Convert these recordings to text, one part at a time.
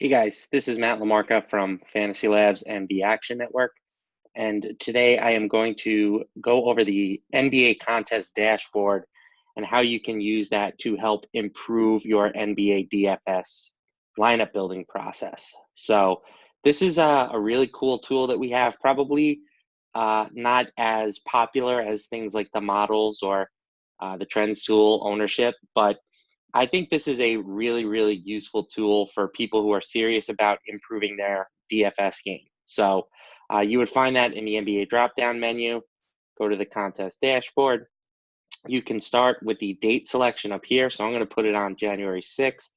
Hey guys, this is Matt Lamarca from FantasyLabs and the Action Network. And today I am going to go over the NBA contest dashboard and how you can use that to help improve your NBA DFS lineup building process. So this is a really cool tool that we have, probably not as popular as things like the models or the trends tool ownership, but I think this is a really, really useful tool for people who are serious about improving their DFS game. So you would find that in the NBA drop-down menu. Go to the contest dashboard. You can start with the date selection up here. So I'm going to put it on January 6th.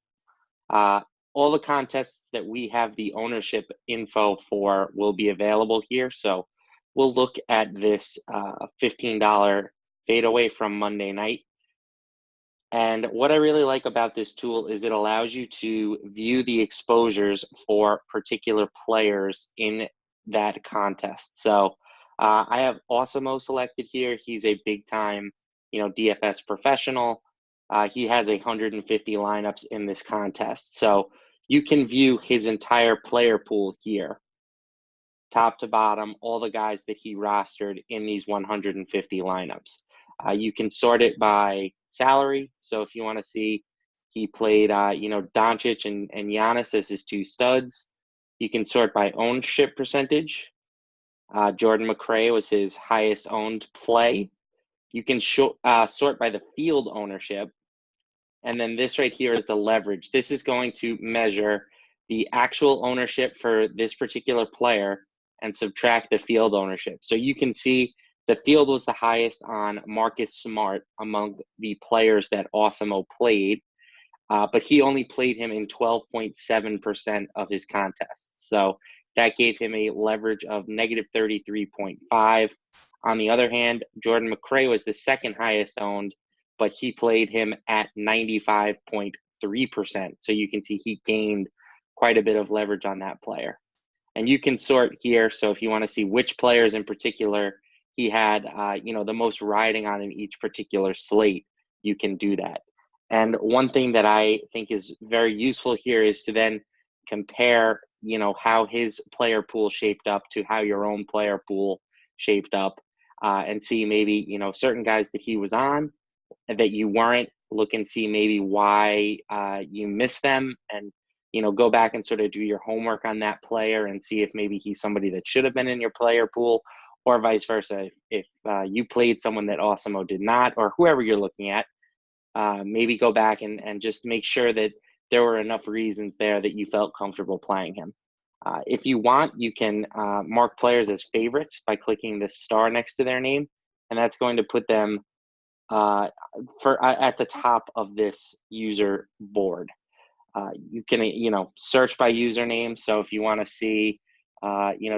All the contests that we have the ownership info for will be available here. So we'll look at this $15 fadeaway from Monday night. And what I really like about this tool is it allows you to view the exposures for particular players in that contest. So I have Osimo selected here. He's a big time, DFS professional. He has 150 lineups in this contest. So you can view his entire player pool here, top to bottom, all the guys that he rostered in these 150 lineups. You can sort it by salary. So if you want to see, he played, Doncic and Giannis as his two studs. You can sort by ownership percentage. Jordan McRae was his highest owned play. You can sort by the field ownership. And then this right here is the leverage. This is going to measure the actual ownership for this particular player and subtract the field ownership. So you can see the field was the highest on Marcus Smart among the players that Osimo played, but he only played him in 12.7% of his contests. So that gave him a leverage of negative 33.5. On the other hand, Jordan McRae was the second highest owned, but he played him at 95.3%. So you can see he gained quite a bit of leverage on that player. And you can sort here. So if you want to see which players in particular he had, the most riding on in each particular slate, you can do that. And one thing that I think is very useful here is to then compare, how his player pool shaped up to how your own player pool shaped up, and see maybe, certain guys that he was on that you weren't. Look and see maybe why you missed them, and go back and sort of do your homework on that player and see if maybe he's somebody that should have been in your player pool, or vice versa. If you played someone that Osimo did not, or whoever you're looking at, maybe go back and just make sure that there were enough reasons there that you felt comfortable playing him. If you want, you can mark players as favorites by clicking the star next to their name, and that's going to put them at the top of this user board. You can, search by username. So if you want to see,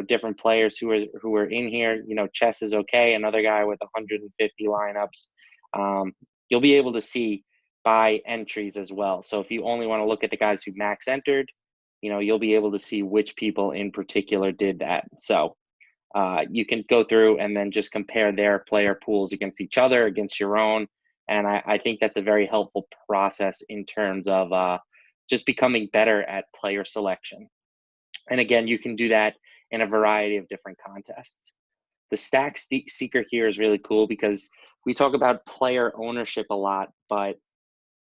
different players who are in here, Chess is okay. Another guy with 150 lineups. You'll be able to see by entries as well. So if you only want to look at the guys who max entered, you'll be able to see which people in particular did that. So you can go through and then just compare their player pools against each other, against your own. And I think that's a very helpful process in terms of just becoming better at player selection. And again, you can do that in a variety of different contests. The stack seeker here is really cool because we talk about player ownership a lot, but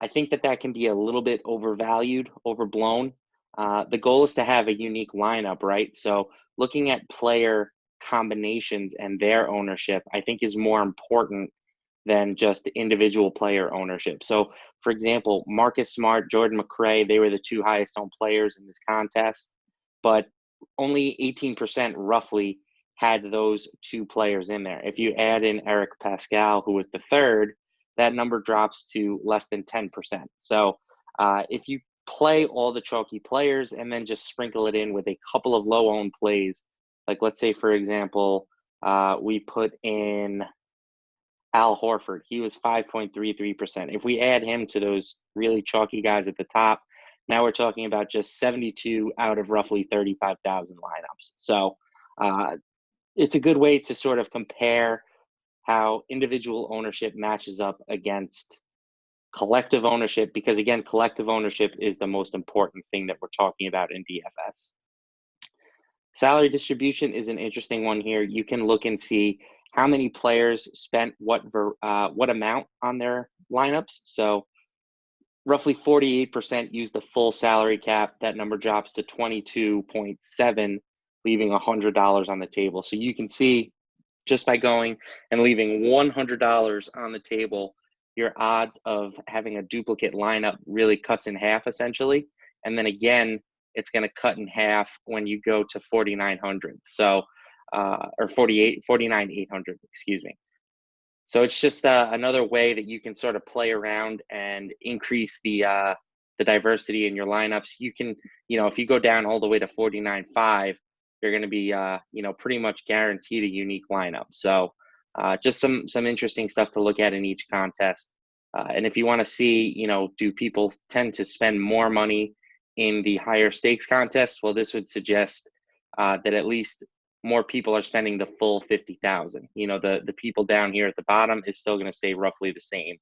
I think that can be a little bit overvalued, overblown. The goal is to have a unique lineup, right? So looking at player combinations and their ownership, I think, is more important than just individual player ownership. So, for example, Marcus Smart, Jordan McRae, they were the two highest owned players in this contest, but only 18% roughly had those two players in there. If you add in Eric Pascal, who was the third, that number drops to less than 10%. So if you play all the chalky players and then just sprinkle it in with a couple of low owned plays, like let's say, for example, we put in Al Horford. He was 5.33%. If we add him to those really chalky guys at the top, now we're talking about just 72 out of roughly 35,000 lineups. So it's a good way to sort of compare how individual ownership matches up against collective ownership, because again, collective ownership is the most important thing that we're talking about in DFS. Salary distribution is an interesting one here. You can look and see how many players spent what amount on their lineups. So roughly 48% use the full salary cap. That number drops to 22.7, leaving $100 on the table. So you can see just by going and leaving $100 on the table, your odds of having a duplicate lineup really cuts in half essentially. And then again, it's going to cut in half when you go to 4,900. So, or 49,800, excuse me. So it's just another way that you can sort of play around and increase the diversity in your lineups. You can, if you go down all the way to 49.5, you're going to be, pretty much guaranteed a unique lineup. So just some interesting stuff to look at in each contest. And if you want to see, do people tend to spend more money in the higher stakes contests? Well, this would suggest that at least more people are spending the full 50,000. The people down here at the bottom is still going to stay roughly the same.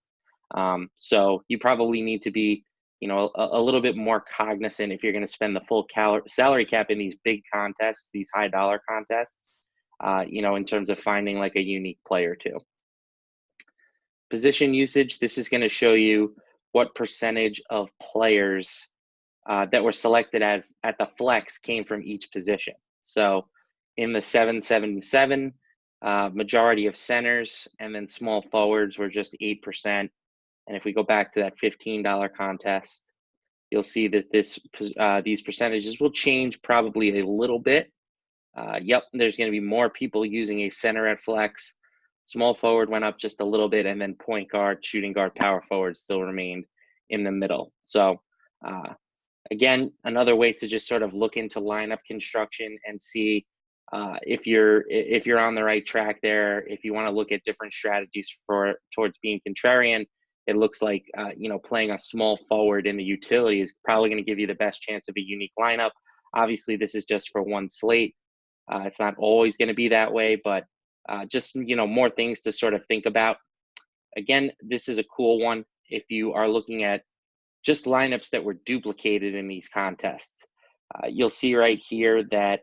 So you probably need to be, a little bit more cognizant if you're going to spend the full salary cap in these big contests, these high dollar contests, in terms of finding like a unique player too. Position usage, this is going to show you what percentage of players that were selected as at the flex came from each position. So in the 777, majority of centers and then small forwards were just 8%. And if we go back to that $15 contest, you'll see that these percentages will change probably a little bit. Yep, there's going to be more people using a center at flex. Small forward went up just a little bit, and then point guard, shooting guard, power forward still remained in the middle. So again, another way to just sort of look into lineup construction and see if you're on the right track there. If you want to look at different strategies towards being contrarian, it looks like playing a small forward in the utility is probably going to give you the best chance of a unique lineup. Obviously, this is just for one slate. It's not always going to be that way, but just more things to sort of think about. Again, this is a cool one if you are looking at just lineups that were duplicated in these contests. You'll see right here that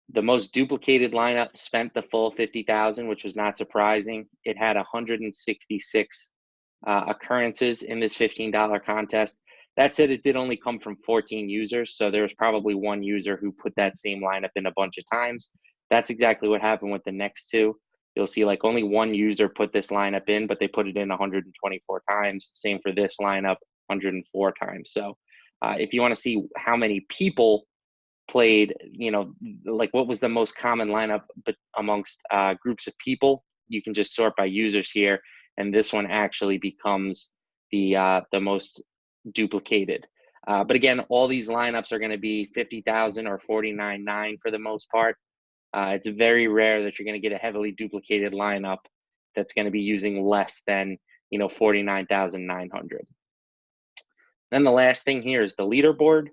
the most duplicated lineup spent the full 50,000, which was not surprising. It had 166 occurrences in this $15 contest. That said, it did only come from 14 users, so there was probably one user who put that same lineup in a bunch of times. That's exactly what happened with the next two. You'll see like only one user put this lineup in, but they put it in 124 times. Same for this lineup, 104 times. So if you want to see how many people played, like what was the most common lineup but amongst groups of people, you can just sort by users here, and this one actually becomes the most duplicated. But again, all these lineups are going to be 50,000 or 49.9 for the most part. It's very rare that you're going to get a heavily duplicated lineup that's going to be using less than 49,900. Then the last thing here is the leaderboard.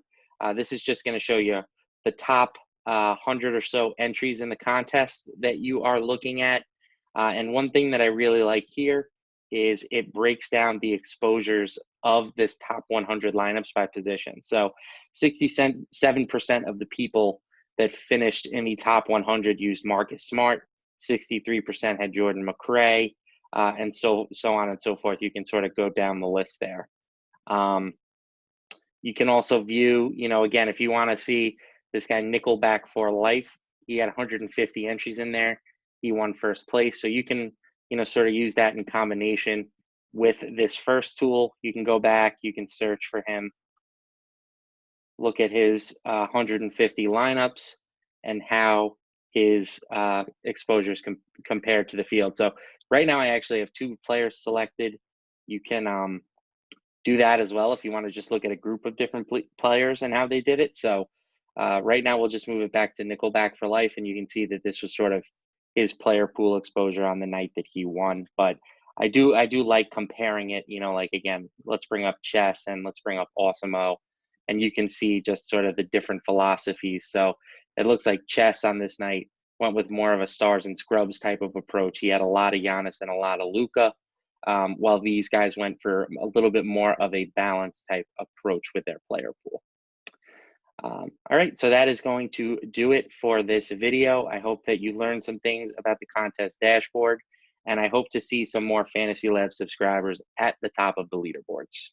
This is just going to show you the top 100 or so entries in the contest that you are looking at. And one thing that I really like here is it breaks down the exposures of this top 100 lineups by position. So 67% of the people that finished in the top 100 used Marcus Smart, 63% had Jordan McRae, and so on and so forth. You can sort of go down the list there. You can also view, again, if you want to see this guy Nickelback for life, he had 150 entries in there. He won first place. So you can, sort of use that in combination with this first tool. You can go back, you can search for him, look at his 150 lineups and how his exposures compared to the field. So right now I actually have 2 players selected. You can do that as well if you want to just look at a group of different players and how they did it. So right now we'll just move it back to Nickelback for life, and you can see that this was sort of his player pool exposure on the night that he won. But I do like comparing it, like again, let's bring up Chess and let's bring up Awesemo, and you can see just sort of the different philosophies. So it looks like Chess on this night went with more of a stars and scrubs type of approach. He had a lot of Giannis and a lot of Luka. while these guys went for a little bit more of a balanced type approach with their player pool. All right, so that is going to do it for this video. I hope that you learned some things about the contest dashboard, and I hope to see some more Fantasy Labs subscribers at the top of the leaderboards.